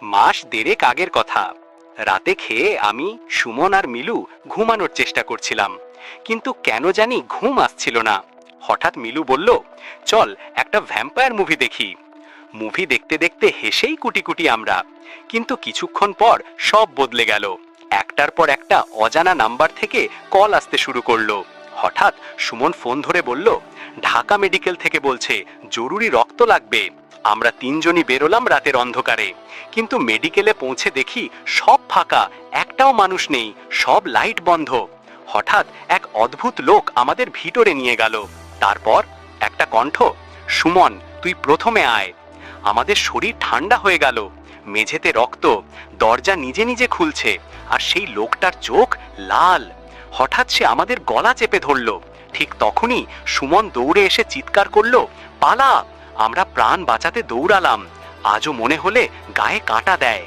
মাস দেড়েক আগের কথা। রাতে খেয়ে আমি, সুমন আর মিলু ঘুমানোর চেষ্টা করছিলাম, কিন্তু কেন জানি ঘুম আসছিল না। হঠাৎ মিলু বলল, চল একটা ভ্যাম্পায়ার মুভি দেখি। মুভি দেখতে দেখতে হেসেই কুটি কুটি আমরা, কিন্তু কিছুক্ষণ পর সব বদলে গেল। একটার পর একটা অজানা নাম্বার থেকে কল আসতে শুরু করলো। হঠাৎ সুমন ফোন ধরে বলল, ঢাকা মেডিকেল থেকে বলছে জরুরি রক্ত লাগবে। আমরা তিনজনই বেরোলাম রাতের অন্ধকারে, কিন্তু মেডিকেলে পৌঁছে দেখি সব ফাঁকা, একটাও মানুষ নেই, সব লাইট বন্ধ। হঠাৎ এক অদ্ভুত লোক আমাদের ভিতরে নিয়ে গেল। তারপর একটা কণ্ঠ, সুমন তুই প্রথমে আয়। আমাদের শরীর ঠান্ডা হয়ে গেল। মেঝেতে রক্ত, দরজা নিজে নিজে খুলছে, আর সেই লোকটার চোখ লাল। হঠাৎ সে আমাদের গলা চেপে ধরল। ঠিক তখনই সুমন দৌড়ে এসে চিৎকার করলো, পালা! আমরা প্রাণ বাঁচাতে দৌড়ালাম। আজও মনে হলে গায়ে কাঁটা দেয়।